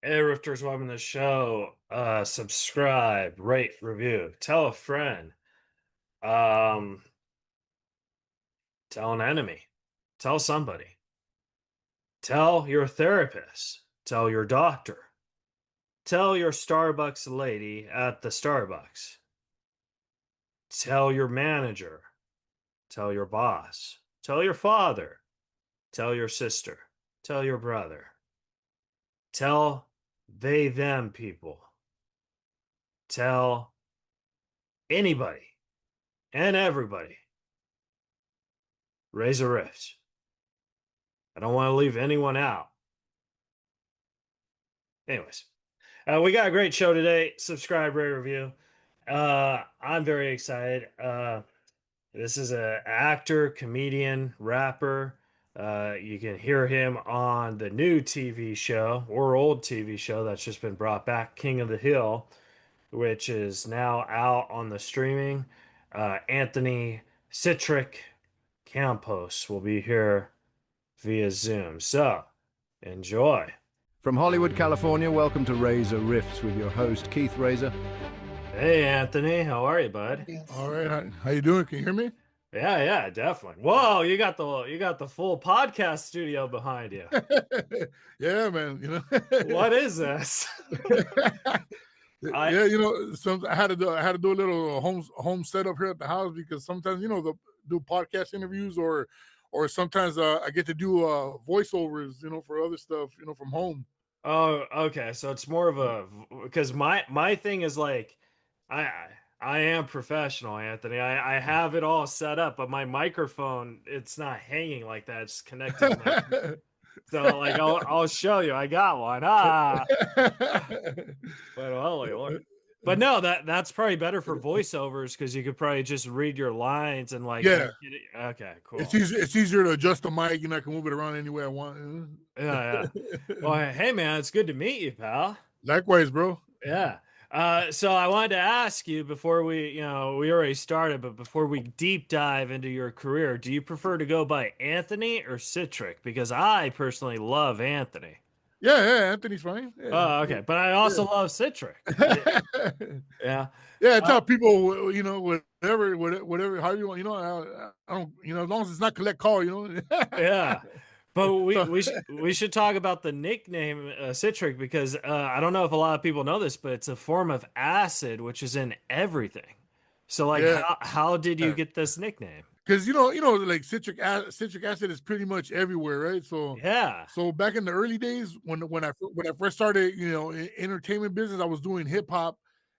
Hey, Rifters, welcome to the show. Subscribe, rate, review, tell a friend, um, tell an enemy, tell somebody, tell your therapist, tell your doctor, tell your Starbucks lady at the Starbucks, tell your manager, tell your boss, tell your father, tell your sister, tell your brother, tell they, them people, tell anybody and everybody. Reza Rifts. I don't want to leave anyone out. Anyways, we got a great show today. Subscribe, rate, review. I'm very excited. This is an actor, comedian, rapper. You can hear him on the new TV show or old TV show that's just been brought back, King of the Hill, which is now out on the streaming. Anthony Citric Campos will be here via Zoom. So enjoy. From Hollywood, California, welcome to Reza Rifts with your host, Keith Reza. Hey, Anthony, how are you, bud? All right, how you doing? Can you hear me? Yeah, definitely. Whoa, you got the full podcast studio behind you. Yeah, man. What is this? I had to do a little home setup here at the house because sometimes they'll do podcast interviews or sometimes I get to do voiceovers for other stuff from home. Oh, okay. So it's more of a because my thing is like I am professional, Anthony. I have it all set up, but my microphone it's not hanging like that. It's connected to my so like I'll show you. I got one. But holy Lord. But no, that's probably better for voiceovers because you could probably just read your lines and like okay, cool. It's easier to adjust the mic, I can move it around any way I want. Yeah. Well, hey man, it's good to meet you, pal. Likewise, bro. Yeah. So I wanted to ask you before we already started, but before we deep dive into your career, do you prefer to go by Anthony or Citric? Because I personally love Anthony. Yeah, Anthony's fine. Yeah. Oh, okay. But I also love Citric. Yeah. Yeah, I tell people, whatever, how you want, I don't, as long as it's not collect call, Yeah. But we should talk about the nickname Citric because I don't know if a lot of people know this, but it's a form of acid which is in everything. So like, how did you get this nickname? Because like citric acid is pretty much everywhere, right? So yeah. So back in the early days when I first started, in entertainment business, I was doing hip hop.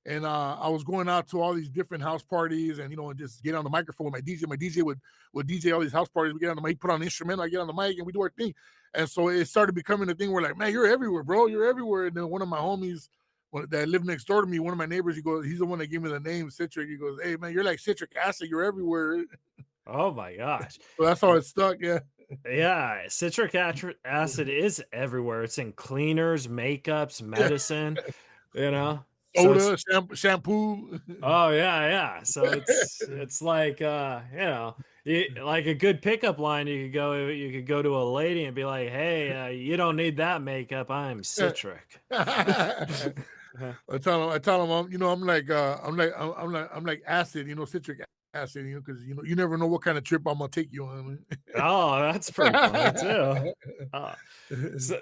And I was going out to all these different house parties and, and just get on the microphone. My DJ would DJ all these house parties. We get on the mic, he put on an instrument, I get on the mic and we do our thing. And so it started becoming a thing where like, man, you're everywhere, bro. You're everywhere. And then one of my homies that lived next door to me, one of my neighbors, he's the one that gave me the name Citric. He goes, hey, man, you're like citric acid. You're everywhere. Oh, my gosh. So that's how it stuck, yeah. Yeah, citric acid is everywhere. It's in cleaners, makeups, medicine, soda, shampoo. Oh yeah. So it's like like a good pickup line. You could go to a lady and be like, "Hey, you don't need that makeup. I'm Citric." I tell them, I'm like acid, citric acid, because you never know what kind of trip I'm gonna take you on. Oh, that's pretty funny too.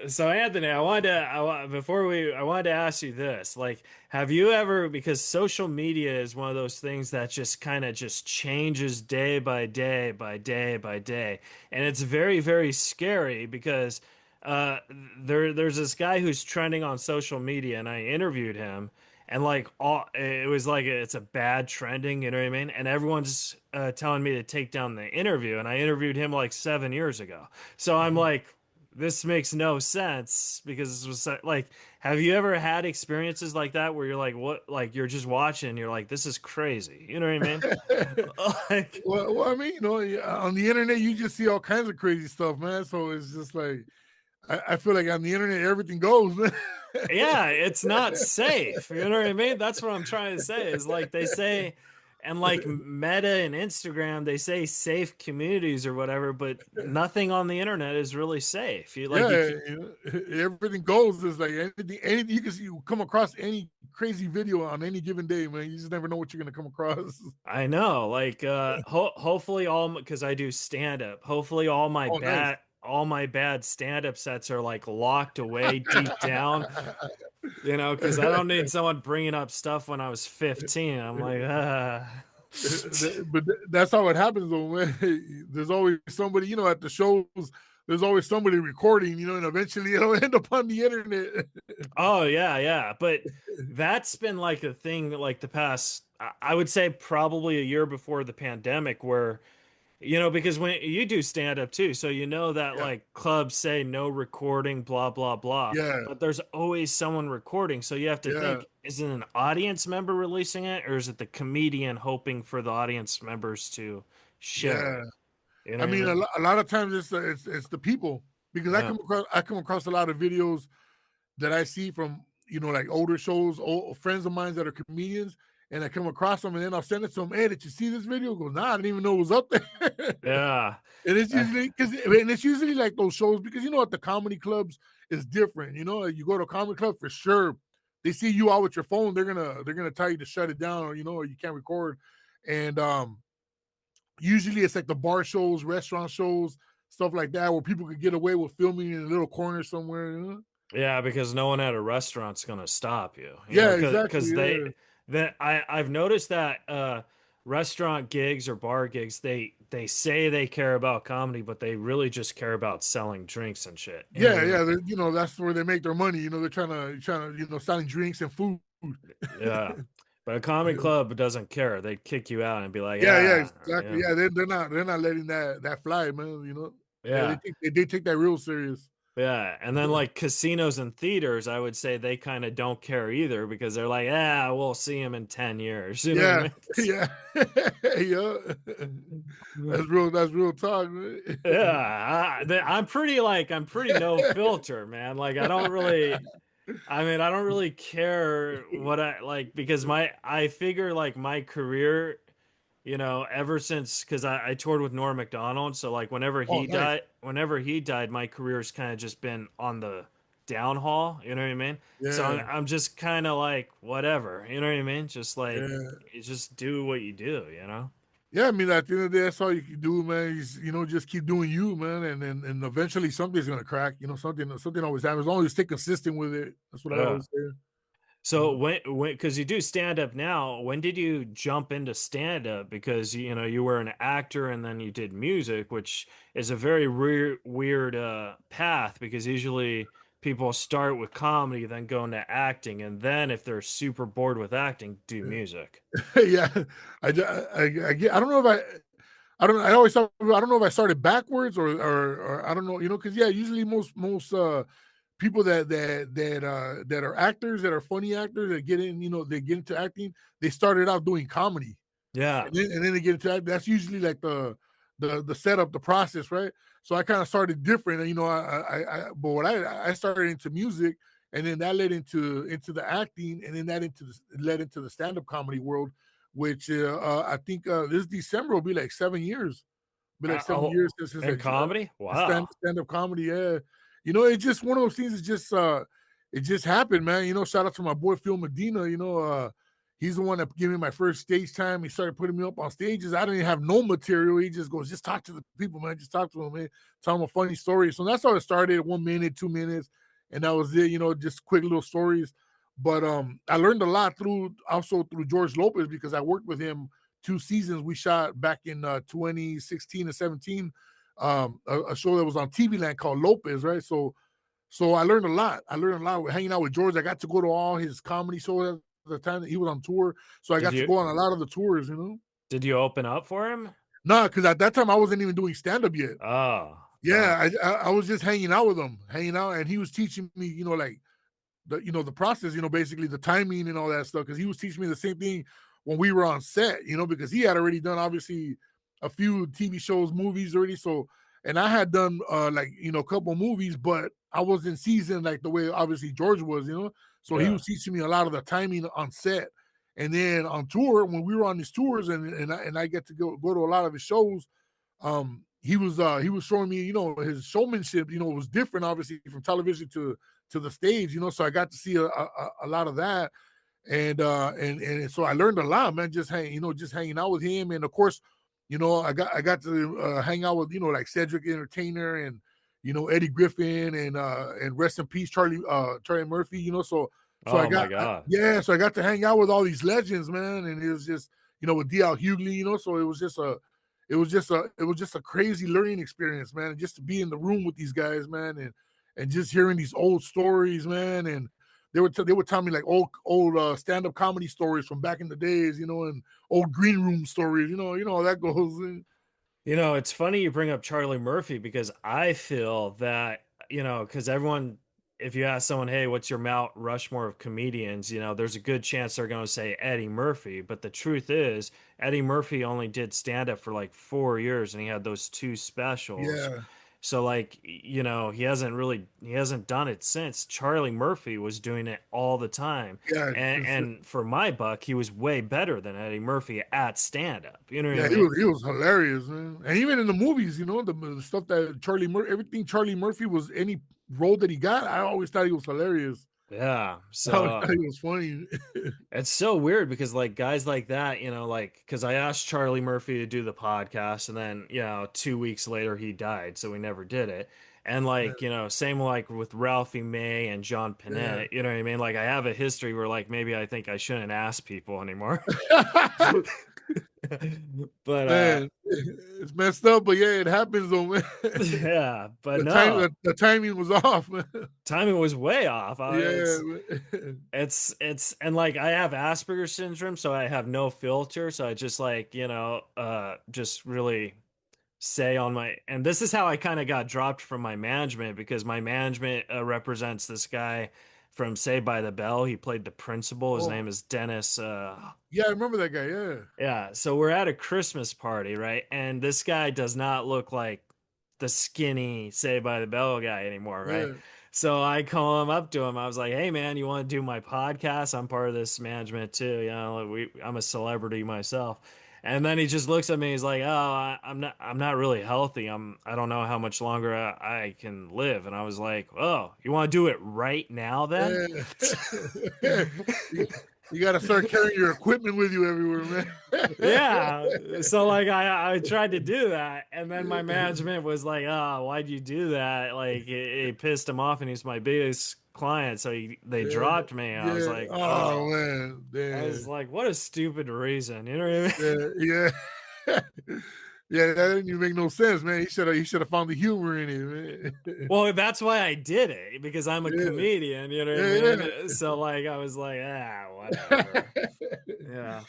So Anthony, I wanted to ask you this: like, have you ever, because social media is one of those things that just kind of just changes day by day by day by day, and it's very very scary because there's this guy who's trending on social media, and I interviewed him. And like it was like it's a bad trending, you know what I mean? And everyone's telling me to take down the interview, and I interviewed him like 7 years ago. So I'm like, this makes no sense because this was like, have you ever had experiences like that where you're like, what? Like you're just watching, and you're like, this is crazy, you know what I mean? Like, well, I mean, on the internet you just see all kinds of crazy stuff, man. So it's just like, I feel like on the internet everything goes. Yeah, it's not safe. You know what I mean? That's what I'm trying to say. Is like they say And like Meta and Instagram, they say safe communities or whatever, but nothing on the internet is really safe. You like, everything goes. Is like anything you can see, you come across any crazy video on any given day, man. You just never know what you're gonna come across. I know, like, hopefully because I do stand up. Hopefully Nice. all my bad stand up sets are like locked away deep down. Because I don't need someone bringing up stuff when I was 15. I'm like, But that's how it happens, though, man. There's always somebody, at the shows. There's always somebody recording, and eventually it'll end up on the internet. Oh yeah. But that's been like a thing, like the past, I would say probably a year before the pandemic, where because when you do stand up too, so that Yeah. like clubs say no recording, blah, blah, blah. Yeah. But there's always someone recording. So you have to Yeah. think, is it an audience member releasing it, or is it the comedian hoping for the audience members to share Yeah. it? You know I what I mean, mean? a lot of times it's the people, because Yeah. I come across a lot of videos that I see from like older shows, old friends of mine that are comedians, and I come across them, and then I'll send it to them. Hey, did you see this video? Goes, nah, I didn't even know it was up there. Yeah. And it's usually like those shows, because at the comedy clubs it's different. You go to a comedy club, for sure, they see you out with your phone, they're gonna tell you to shut it down, or or you can't record. And usually it's like the bar shows, restaurant shows, stuff like that, where people could get away with filming in a little corner somewhere. Yeah, because no one at a restaurant's gonna stop you. Yeah, exactly. Because Yeah. I've noticed that restaurant gigs or bar gigs, they say they care about comedy, but they really just care about selling drinks and shit. You know what I mean? Yeah. That's where they make their money. They're trying to selling drinks and food. Yeah. But a comedy club doesn't care. They'd kick you out and be like, Yeah, ah, exactly. yeah. Yeah, they're not letting that fly, man. Yeah, Yeah. they take that real serious. Yeah. And then like casinos and theaters, I would say they kind of don't care either, because they're like, we'll see him in 10 years. You know what I Yeah, mean? yeah, yeah. That's real talk, man. Yeah, I'm pretty no filter, man. Like I don't really care what I like, because I figure like my career, ever since, because I toured with Norm Macdonald, so like Oh, nice. whenever he died, my career's kind of just been on the downhaul. You know what I mean? So Yeah, I'm just kind of like whatever. You know what I mean? Just like yeah. you just do what you do. Yeah, I mean, at the end of the day, that's all you can do, man. Just keep doing you, man, and eventually something's gonna crack. Something always happens. As long as you stay consistent with it, that's what I Yeah. always say. So when because you do stand up now, when did you jump into stand up? Because you were an actor and then you did music, which is a very weird path, because usually people start with comedy, then go into acting, and then if they're super bored with acting, do music. Yeah, I don't know if I always thought, I don't know if I started backwards or I don't know, because usually most people that are actors, that are funny actors, that get in, they get into acting, they started out doing comedy, Yeah. and then they get into acting. That's usually like the setup, the process, right? So I kind of started different, and but what I started into music, and then that led into the acting, and then that led into the stand-up comedy world, which I think this December will be like 7 years. Be like 7 years since In comedy? Wow. stand-up comedy. Yeah, it's just one of those things. It just happened, man. Shout out to my boy Phil Medina. He's the one that gave me my first stage time. He started putting me up on stages. I didn't even have no material. He just goes, just talk to the people, man. Just talk to them, man. Tell them a funny story. So that's how it started. 1 minute, 2 minutes, and that was it. Just quick little stories. But I learned a lot through George Lopez, because I worked with him 2 seasons. We shot back in 2016 and 17, a show that was on TV Land called Lopez, right? So I learned a lot. Hanging out with George. I got to go to all his comedy shows at the time that he was on tour. So I got to go on a lot of the tours, Did you open up for him? No, because at that time I wasn't even doing stand-up yet. Oh. Yeah, I was just hanging out with him, and he was teaching me, like the process, basically the timing and all that stuff, because he was teaching me the same thing when we were on set, because he had already done obviously a few TV shows, movies already. So, and I had done a couple movies, but I wasn't seasoned like the way obviously George was, so he was teaching me a lot of the timing on set. And then on tour, when we were on these tours, and I get to go to a lot of his shows, he was showing me, his showmanship, was different, obviously, from television to the stage, so I got to see a lot of that. And so I learned a lot, man, just hanging out with him. And of course, I got to hang out with, like Cedric Entertainer and, Eddie Griffin and rest in peace, Charlie Murphy, so Oh my God. so I got to hang out with all these legends, man. And it was just, with D.L. Hughley, so it was just a crazy learning experience, man. Just to be in the room with these guys, man, and just hearing these old stories, man. And they would tell me like old stand-up comedy stories from back in the days, and old green room stories, how that goes. It's funny you bring up Charlie Murphy because I feel that, because everyone, if you ask someone, hey, what's your Mount Rushmore of comedians, there's a good chance they're going to say Eddie Murphy. But the truth is, Eddie Murphy only did stand up for like 4 years and he had those 2 specials. Yeah. So like, he hasn't done it since. Charlie Murphy was doing it all the time. Yeah. And for my buck, he was way better than Eddie Murphy at stand up. You know what I Yeah, mean? he was hilarious, man. And even in the movies, the stuff that everything Charlie Murphy was, any role that he got, I always thought he was hilarious. Yeah. I always So thought he was funny. it's so weird because like guys like that, because I asked Charlie Murphy to do the podcast and then, 2 weeks later he died. So we never did it. And like, same like with Ralphie May and John Panette, you know what I mean? Like I have a history where like maybe I think I shouldn't ask people anymore. But Man, it's messed up, but yeah, it happens though, man. Yeah, but the timing was off, man. Timing was way off. Yeah, It's and like I have Asperger's syndrome, so I have no filter. So I just like, just really say on my, and this is how I kind of got dropped from my management because my management represents this guy from Saved by the Bell. He played the principal. His name is Dennis. Yeah, I remember that guy. Yeah. Yeah. So we're at a Christmas party, right? And this guy does not look like the skinny Saved by the Bell guy anymore, right? Yeah. So I call him up to him. I was like, "Hey, man, you want to do my podcast? I'm part of this management too. I'm a celebrity myself." And then he just looks at me. He's like, "Oh, I'm not really healthy. I don't know how much longer I can live." And I was like, "Oh, you want to do it right now then?" Yeah. You got to start carrying your equipment with you everywhere, man. Yeah. So like I tried to do that, and then my management was like, "Oh, why'd you do that?" Like it pissed him off, and he's my biggest client, so they dropped me. I was like, "Oh man, I was like, what a stupid reason." You know what I mean? Yeah. Yeah, that didn't even make no sense, man. He should have found the humor in it, man. Well, that's why I did it, because I'm a comedian, you know what I mean? Yeah. So like I was like, whatever. Yeah.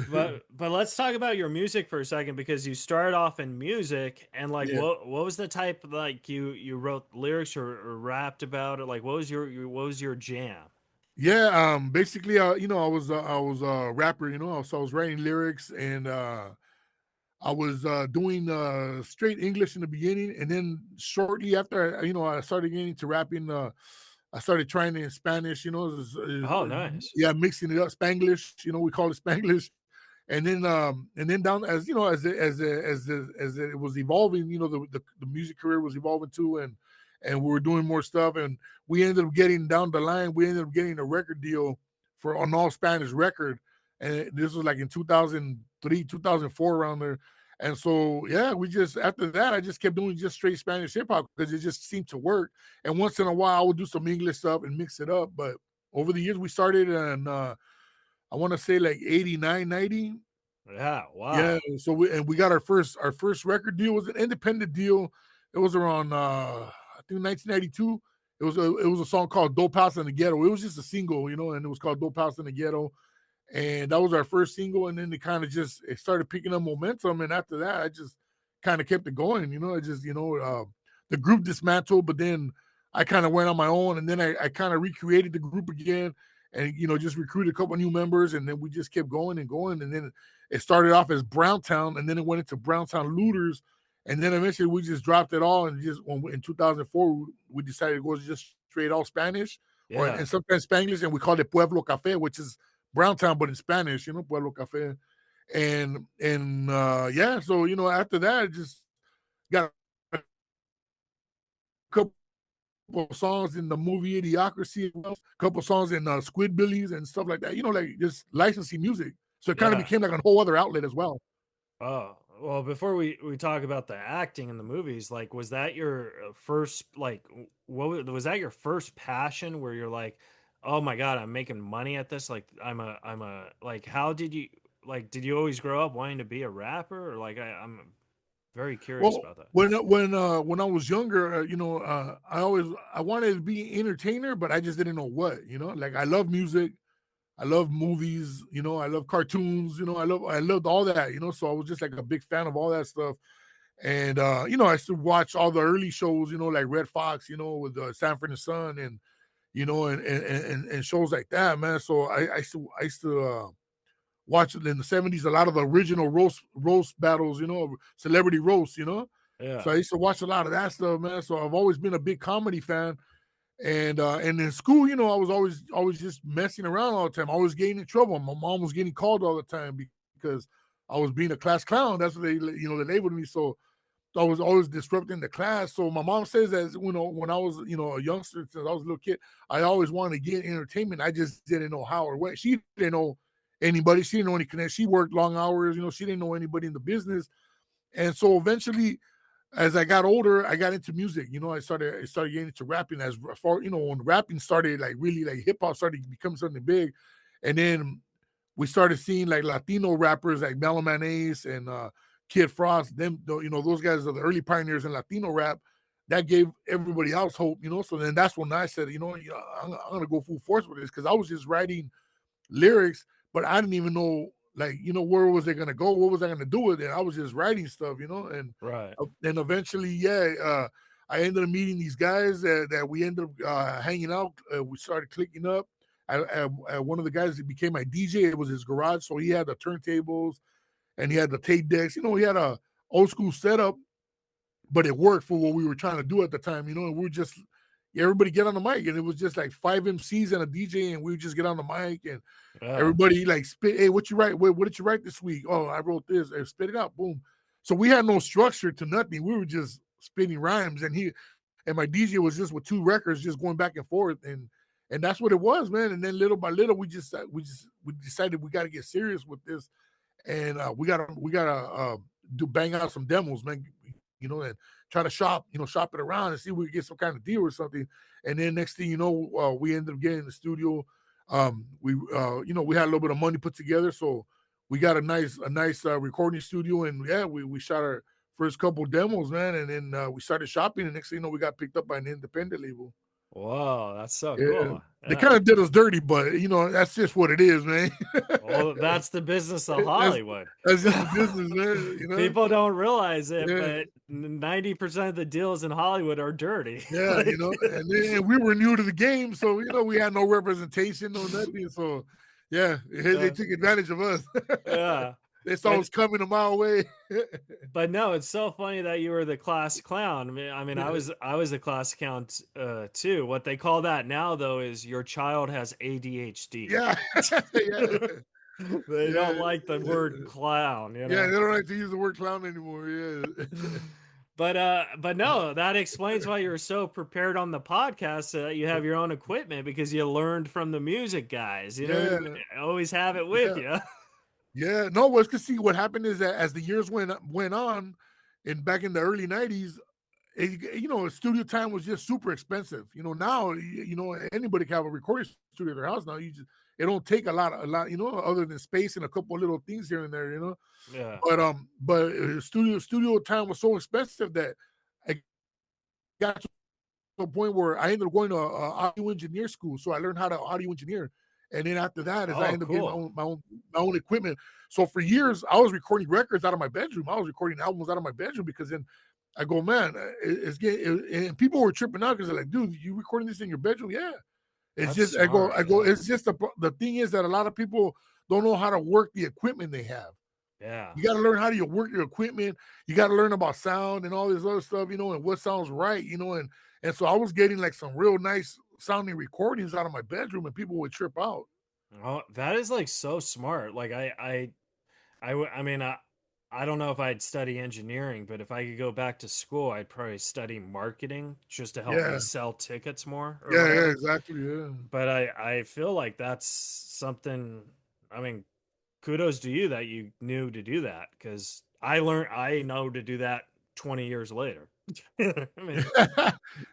But let's talk about your music for a second, because you started off in music, and like what was the type, like you wrote lyrics or rapped about it? Like what was your jam? Yeah, basically I was a rapper, so I was writing lyrics, and I was doing straight English in the beginning, and then shortly after, I started getting into rapping. I started trying it in Spanish. Oh, nice. Yeah, mixing it up, Spanglish. We call it Spanglish, and then down as it was evolving. The music career was evolving too, and we were doing more stuff, and we ended up getting down the line. We ended up getting a record deal for an all Spanish record. And this was like in 2003, 2004, around there. And so, yeah, after that, I just kept doing just straight Spanish hip hop because it just seemed to work. And once in a while, I would do some English stuff and mix it up. But over the years, we started in, I want to say like 89, 90. Yeah, wow. Yeah, so we got our first record deal. It was an independent deal. It was around, I think 1992. It was a song called Dope House in the Ghetto. It was just a single, and it was called Dope House in the Ghetto. And that was our first single, and then it started picking up momentum, and after that, I just kind of kept it going. The group dismantled, but then I kind of went on my own, and then I kind of recreated the group again, and just recruited a couple of new members, and then we just kept going and going, and then it started off as Browntown, and then it went into Browntown Looters, and then eventually we just dropped it all, and in 2004 we decided to go just straight all Spanish, and sometimes Spanglish, and we called it Pueblo Café, which is Browntown, but in Spanish, Pueblo Cafe. And yeah, so after that, I just got a couple songs in the movie Idiocracy, a couple songs in Squidbillies and stuff like that. Like just licensing music. So it kind of became like a whole other outlet as well. Oh, well, before we talk about the acting in the movies, like, was that your first, like, was that your first passion where you're like, oh my God, I'm making money at this? Like, like, how did you, like, did you always grow up wanting to be a rapper? Or like, I'm very curious Well, about that. when I was younger, I wanted to be an entertainer, but I just didn't know what. Like I love music, I love movies, I love cartoons, I loved all that, so I was just like a big fan of all that stuff. And I used to watch all the early shows, like Red Fox, with Sanford and Son, and and shows like that, man. So I used to watch it in the 70s, a lot of the original roast battles, celebrity roasts, So I Yeah. used to watch a lot of that stuff, man. So I've always been a big comedy fan. And in school, I was always just messing around all the time. I was getting in trouble. My mom was getting called all the time because I was being a class clown. That's what they labeled me. So I was always disrupting the class. So my mom says that when I was a youngster, since I was a little kid, I always wanted to get entertainment. I just didn't know how or what. She didn't know anybody. She didn't know any connect. She worked long hours. She didn't know anybody in the business. And so eventually, as I got older, I got into music. I started getting into rapping as far, when rapping started, like really like hip hop started to become something big. And then we started seeing like Latino rappers like Meloman Ace and Kid Frost. Them, those guys are the early pioneers in Latino rap. That gave everybody else hope, So then that's when I said, I'm gonna go full force with this, because I was just writing lyrics, but I didn't even know, like, where was they gonna go? What was I gonna do with it? I was just writing stuff, and Right. then eventually, I ended up meeting these guys that we ended up hanging out. We started clicking up. One of the guys that became my DJ, it was his garage, so he had the turntables and he had the tape decks. He had a old school setup, but it worked for what we were trying to do at the time. And we were just, everybody get on the mic, and it was just like 5 MCs and a DJ, and we would just get on the mic, and Yeah. everybody like spit. Hey, what you write? What did you write this week? Oh, I wrote this. And spit it out. Boom. So we had no structure to nothing. We were just spitting rhymes, and my DJ was just with 2 records, just going back and forth, and that's what it was, man. And then little by little, we decided we got to get serious with this, and we gotta bang out some demos, man. And try to shop it around and see if we can get some kind of deal or something. And then next thing you know, we ended up getting in the studio. We had a little bit of money put together, so we got a nice recording studio, and we shot our first couple demos, man. And then we started shopping, and next thing you know, we got picked up by an independent label. Whoa, that's so Yeah, cool. they Yeah. kind of did us dirty, but that's just what it is, man. Well, that's the business of that's, Hollywood. that's just the business, man. People don't realize it, Yeah. but 90% of the deals in Hollywood are dirty. Yeah, Like, and then we were new to the game, so we had no representation, no nothing. So they took advantage of us. yeah. They saw us coming a mile away. But no, it's so funny that you were the class clown. I mean, Yeah. I was a class clown too. What they call that now, though, is your child has ADHD. Yeah. They don't like the word clown, Yeah, they don't like to use the word clown anymore. Yeah. But no, that explains why you're so prepared on the podcast, so that you have your own equipment, because you learned from the music guys. Yeah. Always have it with Yeah. you. Yeah, no, well, because see, what happened is that as the years went on, and back in the early 90s, studio time was just super expensive. Now, anybody can have a recording studio at their house now. It don't take a lot, other than space and a couple of little things here and there, Yeah. But studio time was so expensive that I got to a point where I ended up going to audio engineer school. So I learned how to audio engineer. And then after that, I ended up getting my own equipment. So for years, I was recording records out of my bedroom. I was recording albums out of my bedroom, because then I go, man, it's getting, and people were tripping out because they're like, dude, you recording this in your bedroom? Yeah. It's That's just, I go, smart, it's just the thing is that a lot of people don't know how to work the equipment they have. yeah. You got to learn how to work your equipment. You got to learn about sound and all this other stuff, and what sounds right, and so I was getting like some real nice sounding recordings out of my bedroom, and people would trip out. Oh, that is like so smart. Like I mean, I don't know if I'd study engineering, but if I could go back to school, I'd probably study marketing just to help me Yeah, sell tickets more or yeah, whatever. exactly. Yeah. But I feel like that's something. I mean, kudos to you that you knew to do that, because I know to do that 20 years later. I mean,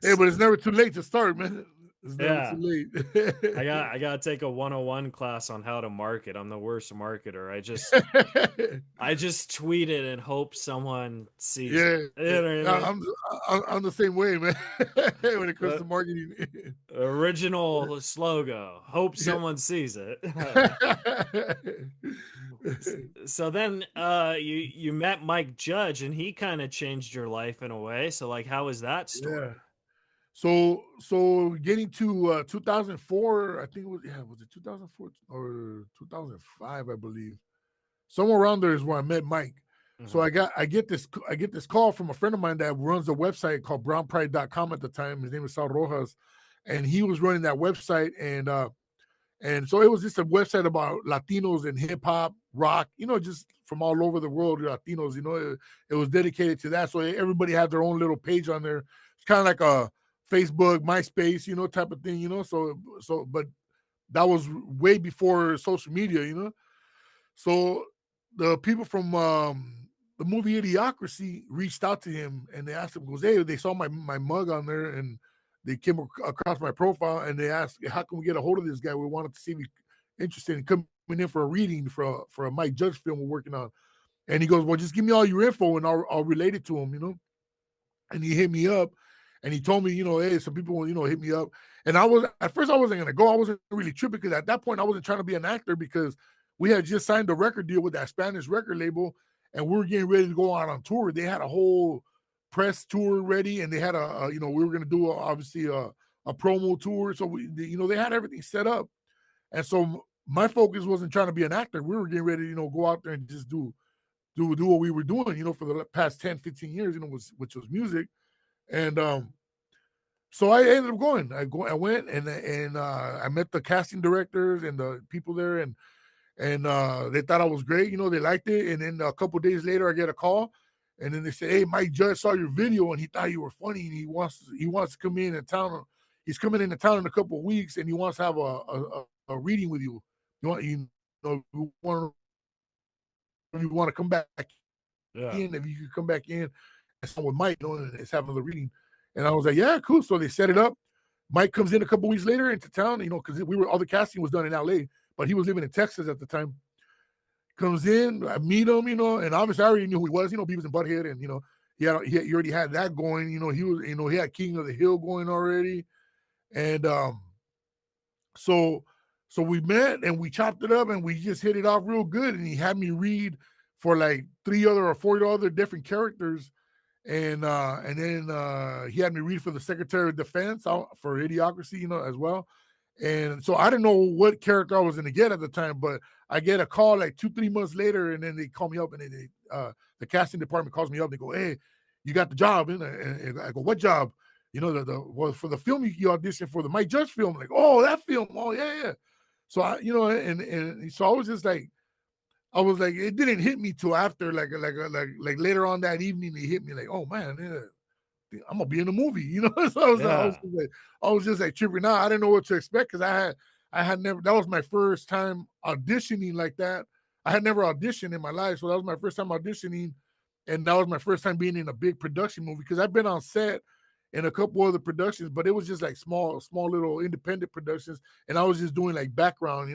Hey, but it's never too late to start, man. It's never yeah. too late. I gotta take a 101 class on how to market. I'm the worst marketer. I just tweet it and hope someone sees it. Yeah, You know what I I- mean? I'm I'm the same way, man. When it comes Uh, to marketing. Original slogan. Hope Yeah. someone sees it. So then you met Mike Judge, and he kind of changed your life in a way. So like, how was that Yeah. story? So getting to 2004, I think it was it 2004 or 2005, I believe. Somewhere around there is where I met Mike. So Hmm. I get this call from a friend of mine that runs a website called brownpride.com at the time. His name is Sal Rojas, and he was running that website. And so it was just a website about Latinos and hip hop, rock, just from all over the world, Latinos. It was dedicated to that. So everybody had their own little page on there. It's kind of like a Facebook, MySpace, type of thing. But that was way before social media. So the people from the movie Idiocracy reached out to him and they asked him, goes, hey, they saw my mug on there and they came across my profile and they asked, how can we get a hold of this guy? We wanted to see if he's interested in coming in for a reading for a Mike Judge film we're working on. And he goes, well, just give me all your info and I'll relate it to him. And he hit me up and he told me, hey, some people, hit me up. And at first I wasn't going to go. I wasn't really tripping because at that point I wasn't trying to be an actor because we had just signed a record deal with that Spanish record label and we were getting ready to go out on tour. They had a whole press tour ready and they had we were going to do obviously a promo tour. So they had everything set up. And so my focus wasn't trying to be an actor. We were getting ready to, go out there and just do what we were doing, for the past 10, 15 years, which was music. And so I ended up going. I went and I met the casting directors and the people there, and they thought I was great. They liked it. And then a couple of days later, I get a call, and then they say, "Hey, Mike Judge saw your video and he thought you were funny, and he wants to come in town. He's coming into town in a couple of weeks, and he wants to have a reading with you. You want to come back Yeah. in? If you could come back in and someone with Mike, and it's having the reading." And I was like, yeah, cool. So they set it up. Mike comes in a couple weeks later into town, because all the casting was done in LA, but he was living in Texas at the time. Comes in, I meet him, and obviously I already knew who he was, Beavis and Butthead, and he already had that going, he had King of the Hill going already. And so we met and we chopped it up and we just hit it off real good. And he had me read for like 3 other or 4 other different characters. And then he had me read for the Secretary of Defense for Idiocracy, as well. And so I didn't know what character I was going to get at the time, but I get a call like 2-3 months later, and then they call me up, and the casting department calls me up. And they go, "Hey, you got the job?" And I go, "What job?" For the film you auditioned for, the Mike Judge film. I'm like, "Oh, that film. Oh, yeah, yeah." So and so I was just like, I was like, it didn't hit me till after like later on that evening. It hit me like, oh man, yeah, I'm gonna be in the movie, So Yeah. I was just like tripping out. I didn't know what to expect because I had never. That was my first time auditioning like that. I had never auditioned in my life, so that was my first time auditioning, and that was my first time being in a big production movie because I've been on set in a couple other productions, but it was just like small little independent productions, and I was just doing like background.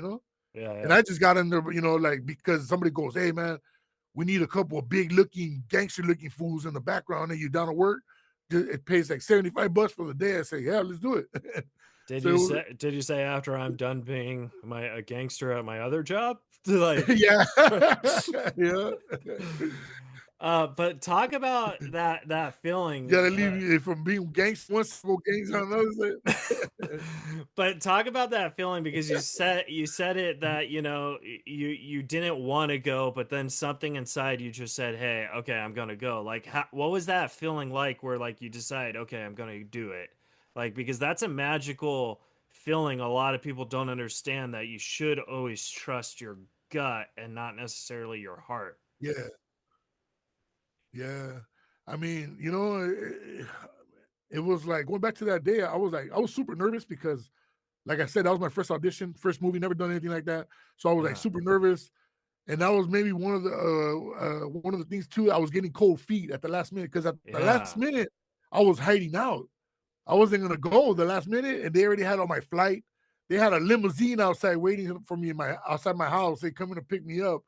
Yeah. And Yeah. I just got in there, like because somebody goes, "Hey man, we need a couple of big looking, gangster looking fools in the background, and you down to work. It pays like $75 for the day." I say, "Yeah, let's do it." So Did you say after I'm done being a gangster at my other job? Like yeah, yeah. but talk about that You feeling. gotta leave you from being gangster once go gangster on another side. But talk about that feeling, because you said it that you didn't want to go, but then something inside you just said, "Hey, okay, I'm gonna go." Like, what was that feeling like? Where like you decide, "Okay, I'm gonna do it," like, because that's a magical feeling a lot of people don't understand that you should always trust your gut and not necessarily your heart. Yeah. Yeah. I mean, it was like going back to that day. I was super nervous because, like I said, that was my first audition, first movie, never done anything like that. So I was like Yeah. super nervous, and that was maybe one of the things too. I was getting cold feet at the last minute because at the last Yeah. minute I was hiding out. I wasn't gonna go the last minute, and they already had on my flight. They had a limousine outside waiting for me outside my house. They coming to pick me up,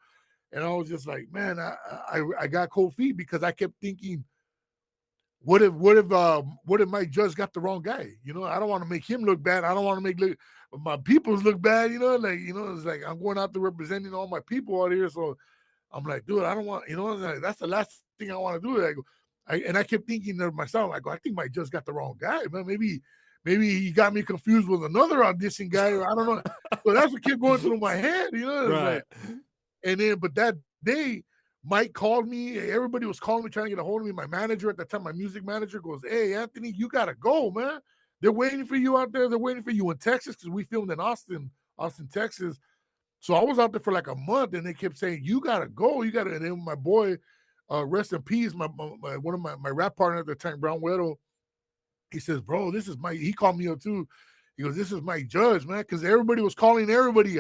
and I was just like, man, I got cold feet because I kept thinking, what if my judge got the wrong guy? I don't want to make him look bad. I don't want to make my peoples look bad. It's like I'm going out there representing all my people out here. So I'm like, dude, I don't want. Like, that's the last thing I want to do. I kept thinking to myself, I think my judge got the wrong guy, man. Maybe he got me confused with another audition guy, or I don't know. So that's what kept going through my head. It's Right. like, and then, but that day, Mike called me. Everybody was calling me, trying to get a hold of me. My manager at the time, my music manager, goes, "Hey, Anthony, you gotta go, man. They're waiting for you out there. They're waiting for you in Texas because we filmed in Austin, Texas." So I was out there for like a month, and they kept saying, "You gotta go. You gotta." And then my boy, rest in peace, one of my rap partner at the time, Brown Widow, he says, "Bro, this is my." He called me up too. He goes, "This is my judge, man," because everybody was calling everybody.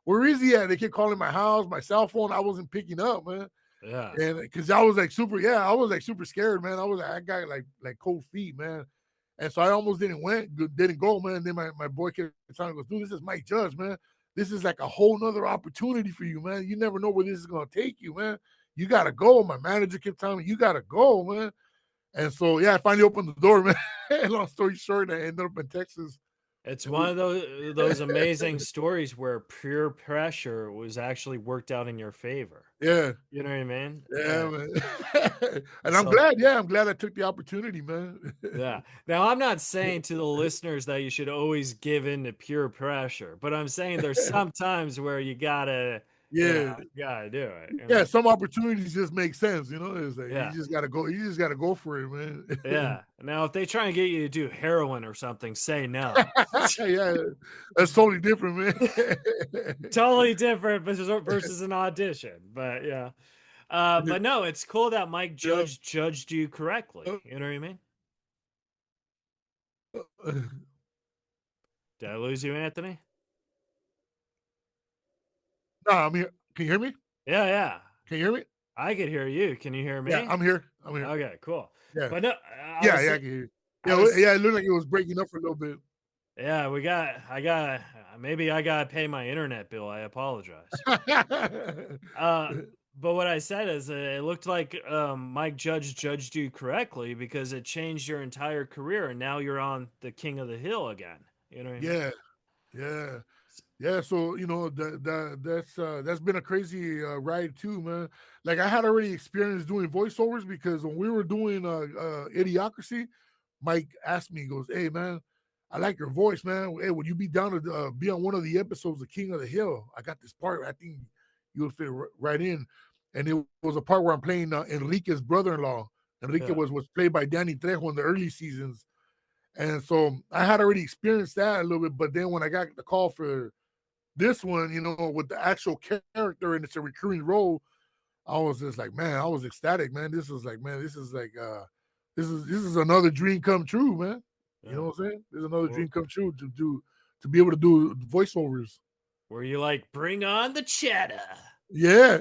Where is he at? They kept calling my house, my cell phone. I wasn't picking up, man. Yeah. And because I was like super scared, man. I got like cold feet, man. And so I almost didn't go, man. And then my boy kept telling me, goes, "Dude, this is my judge, man. This is like a whole nother opportunity for you, man. You never know where this is gonna take you, man. You gotta go." My manager kept telling me, "You gotta go, man." And so I finally opened the door, man. Long story short, I ended up in Texas. It's And one of those amazing stories where peer pressure was actually worked out in your favor. yeah, You know what I mean? yeah, And man. And I'm so glad, I'm glad I took the opportunity, man. yeah. Now I'm not saying to the listeners that you should always give in to peer pressure, but I'm saying there's some times where you gotta, yeah. you gotta do it. Yeah, some opportunities just make sense, It's like Yeah. you just gotta go for it, man. Yeah. Now if they try and get you to do heroin or something, say no. Yeah, that's totally different, man. Totally different versus an audition. But yeah. But no, it's cool that Mike Yeah. judged you correctly. You know what I mean? Did I lose you, Anthony? No, I'm here. Can you hear me? Yeah, yeah. Can you hear me? I could hear you. Can you hear Yeah, me? I'm here. I'm here. Okay, cool. Yeah. But no, Yeah, I can hear you. I was, Yeah, it looked like it was breaking up for a little bit. yeah, I got, maybe I got to pay my internet bill. I apologize. Uh, but what I said is it looked like Mike judged you correctly because it changed your entire career, and now you're on the King of the Hill again. You know what I mean? Yeah, yeah. Yeah, so that's been a crazy ride too, man. Like I had already experienced doing voiceovers because when we were doing Idiocracy, Mike asked me, he goes, "Hey man, I like your voice, man. Hey, would you be down to be on one of the episodes of King of the Hill? I got this part. I think you would fit right in." And it was a part where I'm playing Enrique's brother-in-law. Enrique Yeah. was played by Danny Trejo in the early seasons, and so I had already experienced that a little bit. But then when I got the call for this one, with the actual character and it's a recurring role, I was just like, man, I was ecstatic, man. This is like, man, this is another dream come true, man. You know Yeah. what I'm saying? There's another Were, dream come true to be able to do voiceovers. were you like, bring on the cheddar? Yeah.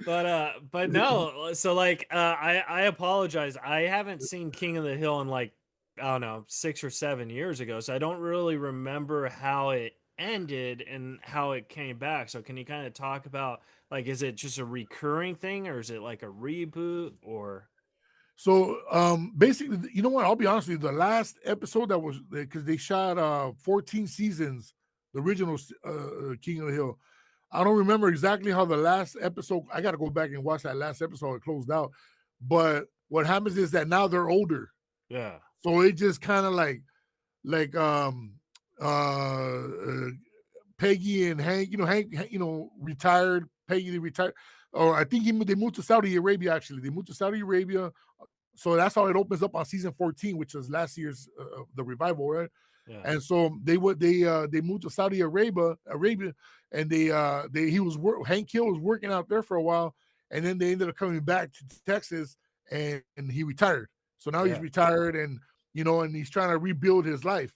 But no, so like I apologize. I haven't seen King of the Hill in like, I don't know, 6 or 7 years ago, so I don't really remember how it ended and how it came back. So can you kind of talk about, like, is it just a recurring thing, or is it like a reboot, or So basically, you know what? I'll be honest with you. The last episode that was because they shot 14 seasons, the original King of the Hill. I don't remember exactly how the last episode. I got to go back and watch that last episode. It closed out, but what happens is that now they're older, yeah. so it just kind of like Peggy and Hank. Hank, retired. Peggy, they retired. Or I think they moved to Saudi Arabia. Actually, they moved to Saudi Arabia. So that's how it opens up on season 14, which was last year's the revival, right? Yeah. And so they moved to Saudi Arabia, and Hank Hill was working out there for a while, and then they ended up coming back to Texas, and he retired. So now he's retired, and and he's trying to rebuild his life.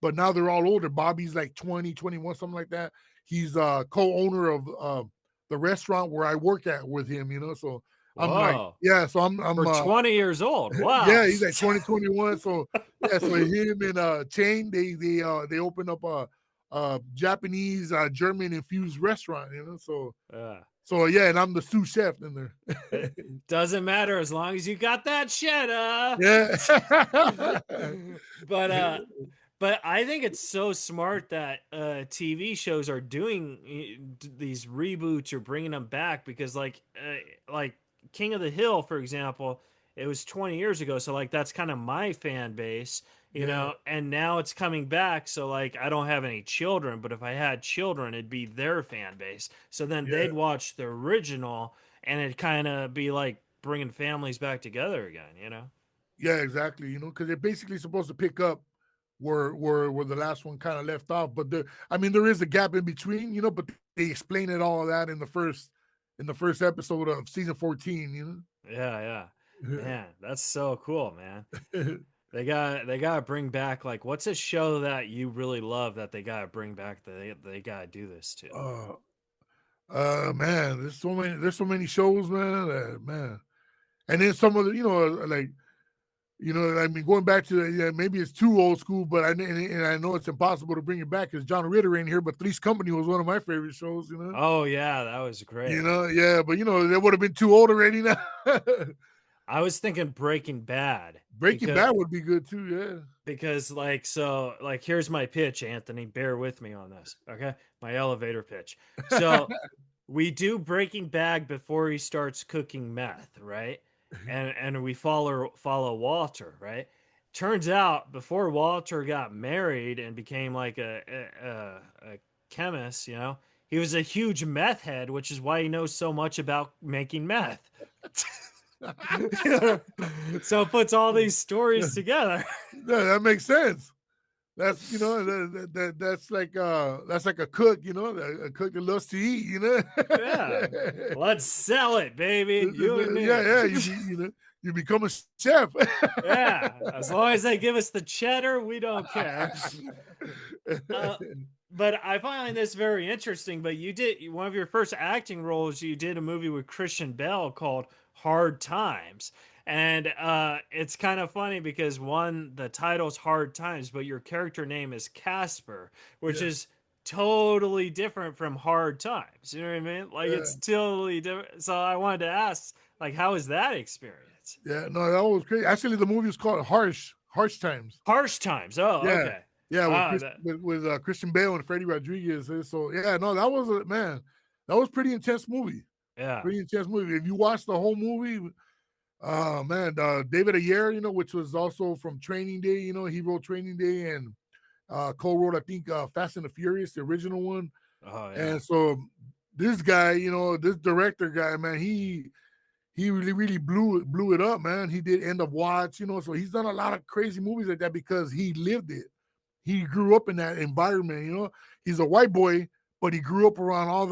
But now they're all older. Bobby's like 20, 21, something like that. He's co-owner of the restaurant where I work at with him, So I'm like, so I'm for 20 years old. Wow. Yeah, he's like 20, 21. So so him and Chain, they opened up a Japanese German infused restaurant, So and I'm the sous chef in there. It doesn't matter as long as you got that cheddar. Yeah. But I think it's so smart that TV shows are doing these reboots or bringing them back, because like King of the Hill, for example, it was 20 years ago. So like, that's kind of my fan base, you know, and now it's coming back. So like, I don't have any children, but if I had children, it'd be their fan base. So then they'd watch the original, and it'd kind of be like bringing families back together again, Yeah, exactly. Because they're basically supposed to pick up where the last one kind of left off. But there is a gap in between, but they explain it all of that in the first episode of season 14, Yeah. Man, that's so cool, man. They gotta bring back, like, what's a show that you really love that they gotta bring back, that they gotta do this to? Man, there's so many shows, man. And then some of the, going back to maybe it's too old school, but I know it's impossible to bring it back because John Ritter ain't here. But Three's Company was one of my favorite shows. Oh yeah, that was great. But they would have been too old already now. I was thinking Breaking Bad. Breaking Bad would be good too, yeah. Because here's my pitch, Anthony. Bear with me on this, okay? My elevator pitch. So we do Breaking Bad before he starts cooking meth, right? And we follow Walter, right? Turns out before Walter got married and became like a chemist, he was a huge meth head, which is why he knows so much about making meth. So it puts all these stories together. Yeah, that makes sense. That's that's like a cook, a cook that loves to eat, Yeah, let's sell it, baby. You and me. Yeah, you become a chef. Yeah, as long as they give us the cheddar, we don't care. But I find this very interesting. But you did one of your first acting roles. You did a movie with Christian Bale called Hard Times. And it's kind of funny because the title's Hard Times, but your character name is Casper, which is totally different from Hard Times. You know what I mean? Like it's totally different. So I wanted to ask, like, how was that experience? Yeah, no, that was great. Actually, the movie was called Harsh Times. Harsh Times. Oh, yeah. Okay. Yeah, with Christian Bale and Freddie Rodriguez. So that was that was pretty intense movie. Yeah, pretty intense movie. If you watch the whole movie. David Ayer, which was also from Training Day, he wrote Training Day and co-wrote, I think, Fast and the Furious, the original one. Oh, yeah. And so this guy, this director guy, man, he really blew it up, man. He did End of Watch, so he's done a lot of crazy movies like that because he lived it. He grew up in that environment, He's a white boy, but he grew up around all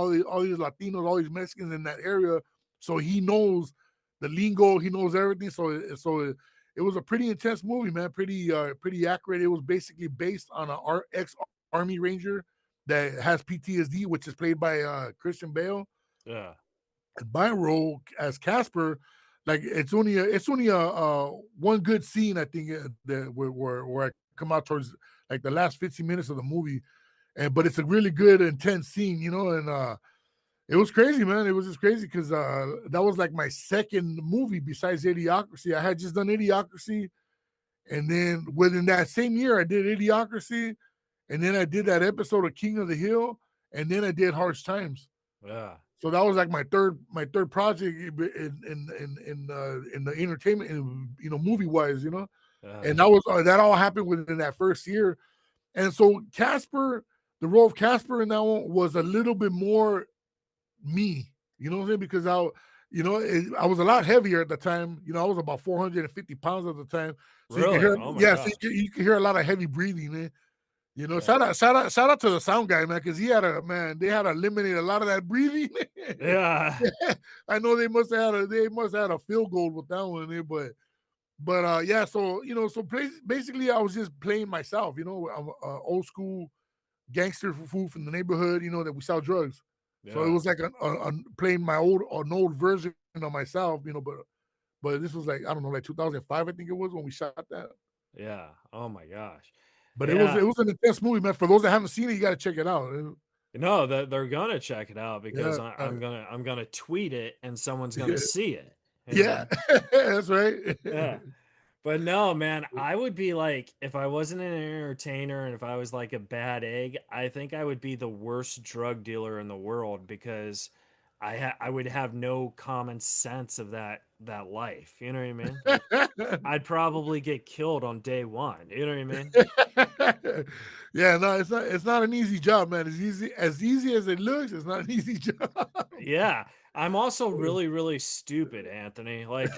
these Latinos, all these Mexicans in that area, so he knows the lingo, he knows everything. So it was a pretty intense movie, man. Pretty accurate. It was basically based on an ex-Army Ranger that has PTSD, which is played by Christian Bale. Yeah. And my role as Casper, like it's only a one good scene, I think, that where I come out towards like the last 15 minutes of the movie, but it's a really good intense scene, and it was crazy, man. It was just crazy because that was like my second movie besides Idiocracy. I had just done Idiocracy, and then within that same year, I did Idiocracy, and then I did that episode of King of the Hill, and then I did Harsh Times. Yeah. So that was like my third project in the entertainment, movie wise, and that all happened within that first year, and so Casper, the role of Casper in that one was a little bit more me, you know what I'm saying? Because I was a lot heavier at the time. I was about 450 pounds at the time. So you can Really? hear, Oh my yeah, so gosh. you can hear a lot of heavy breathing, man. Yeah. Shout out to the sound guy, man, because they had to eliminate a lot of that breathing. Yeah. I know they must have had a field goal with that one there, but yeah, so basically I was just playing myself, I'm a old school gangster fool from the neighborhood, that we sell drugs. So it Yeah. was like playing an old version of myself, but this was like, I don't know, like 2005, I think it was when we shot that. Yeah. Oh my gosh. But Yeah. it was an intense movie, man. For those that haven't seen it, you got to check it out. No, they're gonna check it out because Yeah, I'm gonna tweet it and someone's gonna see it. yeah, that's right. Yeah. But no, man, I would be like, if I wasn't an entertainer and if I was like a bad egg, I think I would be the worst drug dealer in the world because I would have no common sense of that life. You know what I mean? Like I'd probably get killed on day one. You know what I mean? Yeah, no, it's not an easy job, man. As easy as it looks. It's not an easy job. Yeah. I'm also really, really stupid, Anthony. Like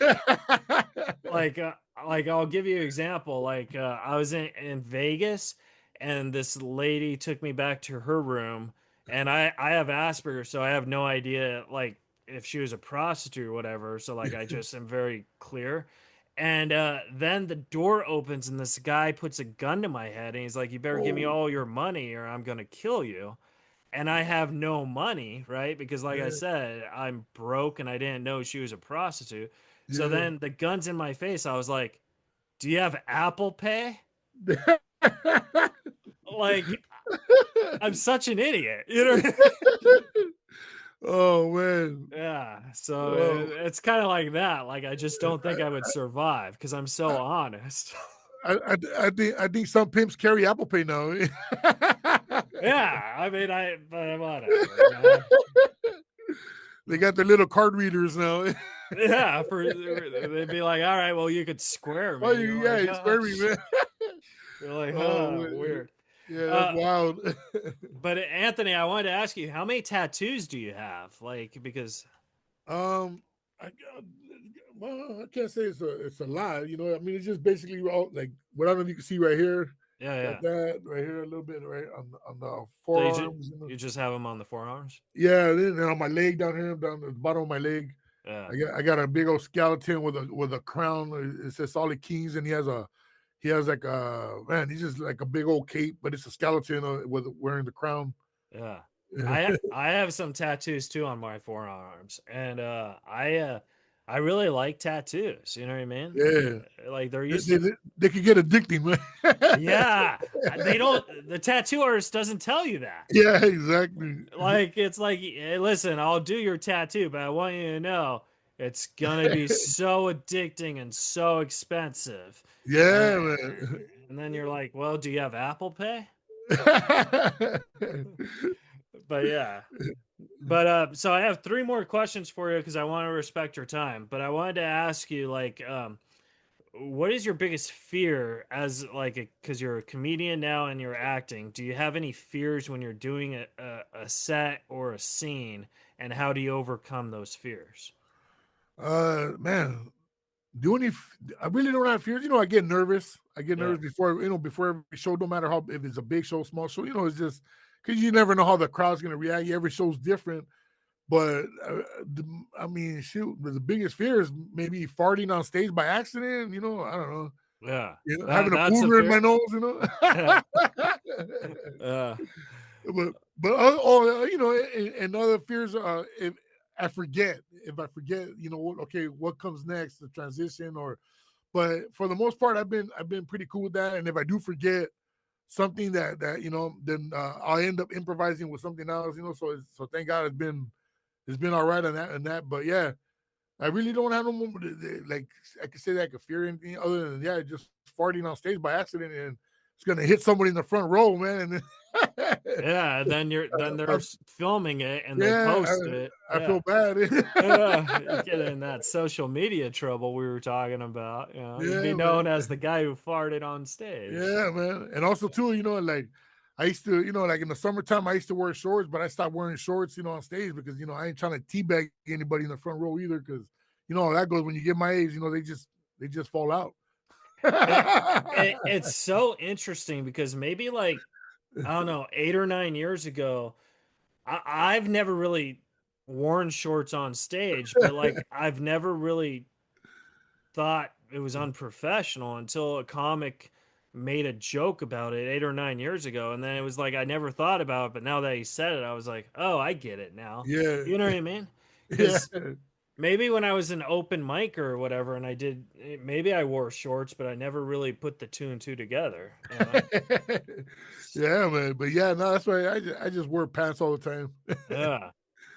I'll give you an example. I was in Vegas and this lady took me back to her room and I have Asperger's, so I have no idea like if she was a prostitute or whatever. So like I just am very clear. And then the door opens and this guy puts a gun to my head and he's like, "You better give me Oh, all your money or I'm gonna kill you." And I have no money, right? Because like I yeah, said, I'm broke and I didn't know she was a prostitute. So yeah. then the gun's in my face. I was like, "Do you have Apple Pay?" Like I'm such an idiot, you know? Oh man. Yeah. So Oh, it's kind of like that. Like I just don't think I would survive because I'm so honest. I think some pimps carry Apple Pay now. Yeah. I mean, but whatever, man. They got their little card readers now. Yeah. They'd be like, "All right, well, you could square Oh, me." You're yeah, like, you swear me, man. you're like, Oh, weird. yeah, that's Uh, wild. but Anthony, I wanted to ask you, how many tattoos do you have? Like, because Um, I well, I can't say it's a lot. I mean, it's just basically all like what I don't know if you can see right here. yeah, Got yeah. that right here, a little bit right on the So forearms. you just have them on the forearms? Yeah, then on my leg down here, down the bottom of my leg. Yeah. I got a big old skeleton with a crown. It says Solid Kings, and he has like a man. He's just like a big old cape, but it's a skeleton with wearing the crown. Yeah. Yeah, I have some tattoos too on my forearms. And I really like tattoos, you know what I mean? yeah. Like there They, used they, to they they could get addicting, man. yeah, they don't the tattoo artist doesn't tell you that. Yeah, exactly. Like it's like, "Hey, listen, I'll do your tattoo, but I want you to know it's gonna be so addicting and so expensive." And Yeah, man. and then you're like, "Well, do you have Apple Pay?" But yeah. But so I have three more questions for you because I want to respect your time. But I wanted to ask you like what is your biggest fear as like because you're a comedian now and you're acting, do you have any fears when you're doing a set or a scene, and how do you overcome those fears? Man, do any? I really don't have fears. I get nervous. I get Yeah. nervous before every show. No matter how if it's a big show, small show. It's just because you never know how the crowd's gonna react. Every show's different. But I mean, shoot, the biggest fear is maybe farting on stage by accident. I don't know. Yeah, Having a that's a booger in my fear. nose. Yeah. uh, And other fears. If I forget, okay, what comes next, the transition, but for the most part, I've been pretty cool with that. And if I do forget something then I'll end up improvising with something else. So thank God it's been all right on that. But yeah, I really don't have no more like I could say that I could fear anything other than just farting on stage by accident and it's gonna hit somebody in the front row, man. And then yeah, then I, they're filming it and they yeah, post it. I Yeah. feel bad. You get in that social media trouble we were talking about. You'd be Yeah, known man. as the guy who farted on stage. Yeah, man. And also too, like I used to, like in the summertime, I used to wear shorts, but I stopped wearing shorts, on stage because, I ain't trying to teabag anybody in the front row either. Because, how that goes when you get my age, they just fall out. It's so interesting because maybe like, I don't know, 8 or 9 years ago, I've never really worn shorts on stage, but like I've never really thought it was unprofessional until a comic made a joke about it 8 or 9 years ago, and then it was like I never thought about it, but now that he said it, I was like, oh, I get it now. Yeah. You know what I mean? Yeah. Because maybe when I was an open mic or whatever, and maybe I wore shorts, but I never really put the two and two together. You know? Yeah, man. But yeah, no, that's why I just wear pants all the time. Yeah.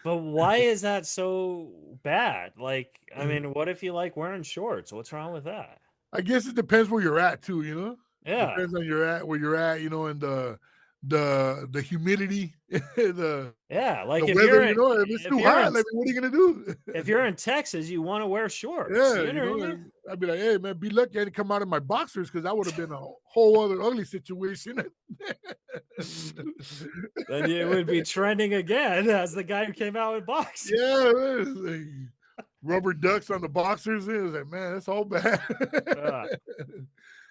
But why is that so bad? Like, I mean, what if you like wearing shorts? What's wrong with that? I guess it depends where you're at too, Yeah. Depends on where you're at, and the humidity, the Yeah, like if weather, you're in, if it's too hot, like what are you gonna do? if you're in Texas, you want to wear shorts. Yeah, You know what I mean? I'd be like, hey man, be lucky I didn't come out in my boxers because that would have been a whole other ugly situation. Then it would be trending again as the guy who came out with boxers. Yeah, like rubber ducks on the boxers. It was like, man, that's all bad.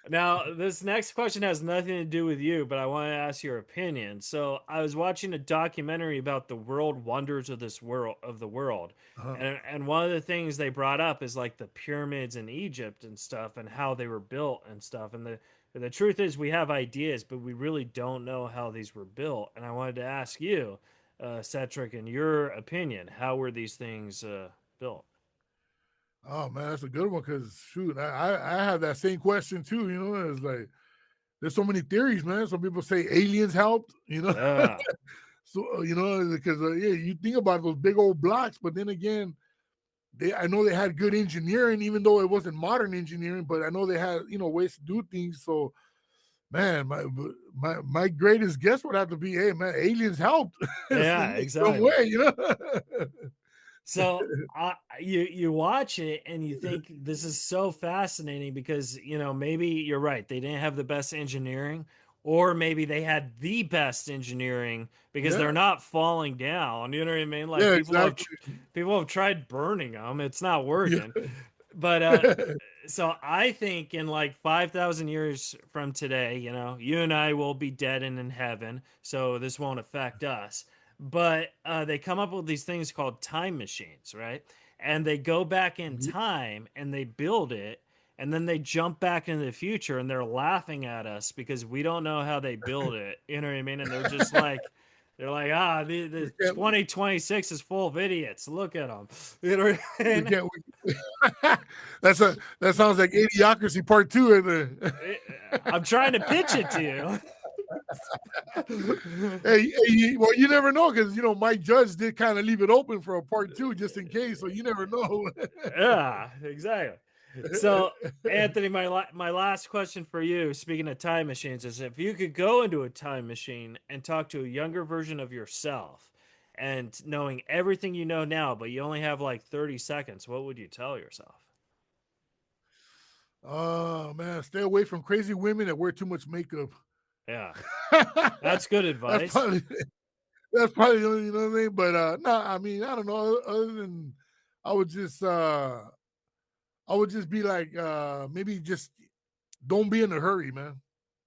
Now, this next question has nothing to do with you, but I want to ask your opinion. So, I was watching a documentary about the world wonders of the world. And one of the things they brought up is like the pyramids in Egypt and stuff and how they were built and stuff. And the truth is we have ideas, but we really don't know how these were built. And I wanted to ask you, Citric, in your opinion, how were these things built? Oh man, that's a good one because shoot, I have that same question too. It's like there's so many theories, man. Some people say aliens helped, so because yeah, you think about those big old blocks, but then again, I know they had good engineering, even though it wasn't modern engineering, but I know they had ways to do things. So man, my greatest guess would have to be, hey man, aliens helped. Yeah, exactly. Some way, So you watch it and you think this is so fascinating because maybe you're right, they didn't have the best engineering, or maybe they had the best engineering because they're not falling down. You know what I mean? Like people have tried burning them, it's not working. Yeah. But so I think in like 5,000 years from today, you and I will be dead and in heaven, so this won't affect us. But they come up with these things called time machines, right? And they go back in time and they build it, and then they jump back into the future and they're laughing at us because we don't know how they build it. You know what I mean? And they're just like, the 2026 is full of idiots. Look at them. You know what I mean? That sounds like Idiocracy Part 2. I'm trying to pitch it to you. Hey, well, you never know because Mike Judge did kind of leave it open for a part 2 just in case, so you never know. Yeah, exactly. So, Anthony, my last question for you, speaking of time machines, is if you could go into a time machine and talk to a younger version of yourself, and knowing everything you know now, but you only have like 30 seconds, what would you tell yourself? Oh man, stay away from crazy women that wear too much makeup. Yeah, that's good advice. That's probably the only, you know what I mean. But no, I mean, I don't know. Other than I would just be like, maybe just don't be in a hurry, man.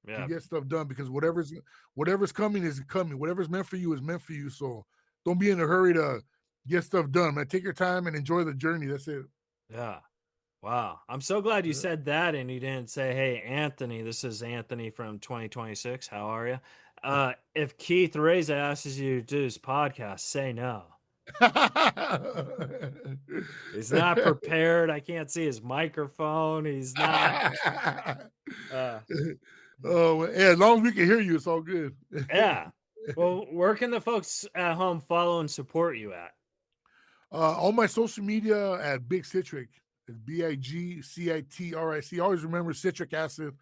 Yeah. To get stuff done, because whatever's coming is coming. Whatever's meant for you is meant for you. So don't be in a hurry to get stuff done, man. Take your time and enjoy the journey. That's it. Yeah. Wow. I'm so glad you said that and you didn't say, hey, Anthony, this is Anthony from 2026. How are you? If Keith Reza asks you to do his podcast, say no. He's not prepared. I can't see his microphone. He's not. Oh, yeah, as long as we can hear you, it's all good. Yeah. Well, where can the folks at home follow and support you at? On my social media at Big Citric. It's BIGCITRIC. Always remember citric acid.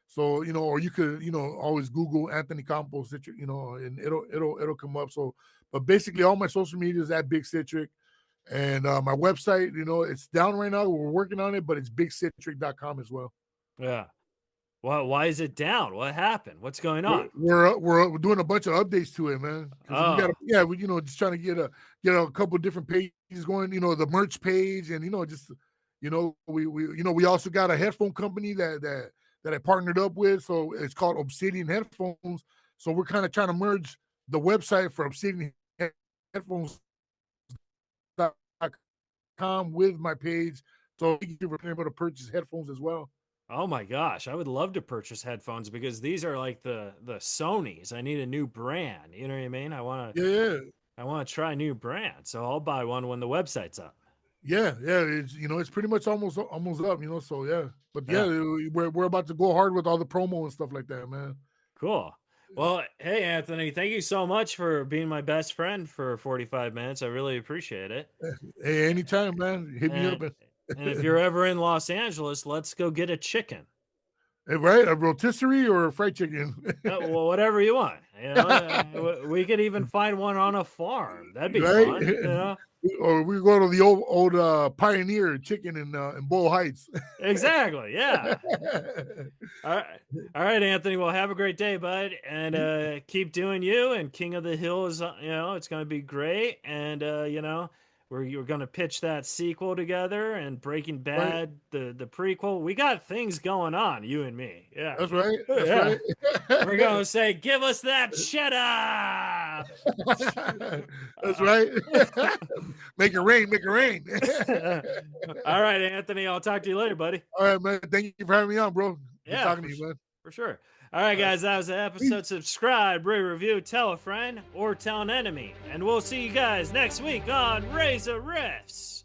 So, or you could, always Google Anthony Campos Citric, and it'll come up. So, but basically all my social media is at Big Citric. And my website, it's down right now. We're working on it, but it's bigcitric.com as well. Yeah. Why is it down? What happened? What's going on? We're doing a bunch of updates to it, man. Oh. We just trying to get a couple different pages going. The merch page, and just we also got a headphone company that I partnered up with. So it's called Obsidian Headphones. So we're kind of trying to merge the website for Obsidian Headphones with my page, so you're able to purchase headphones as well. Oh my gosh, I would love to purchase headphones because these are like the Sonys. I need a new brand. You know what I mean? I want to try a new brand, so I'll buy one when the website's up. Yeah, it's pretty much almost up, So yeah, but we're about to go hard with all the promo and stuff like that, man. Cool. Well, hey, Anthony, thank you so much for being my best friend for 45 minutes. I really appreciate it. Hey, anytime, man. Hit me up. And if you're ever in Los Angeles, let's go get a chicken. Right? A rotisserie or a fried chicken? Well, whatever you want. We could even find one on a farm. That'd be fun. Or we go to the old Pioneer Chicken in Boyle Heights. Exactly. Yeah. All right, Anthony. Well, have a great day, bud, and keep doing you. And King of the Hill is, it's going to be great. And we're going to pitch that sequel together, and Breaking Bad, the prequel. We got things going on, you and me. Yeah, that's right. Right. We're going to say, give us that cheddar. That's right. Make it rain. All right, Anthony. I'll talk to you later, buddy. All right, man. Thank you for having me on, bro. Yeah, talking to you, man. For sure. All right, guys. That was the episode. Subscribe, rate, review, tell a friend, or tell an enemy. And we'll see you guys next week on Reza Rifts.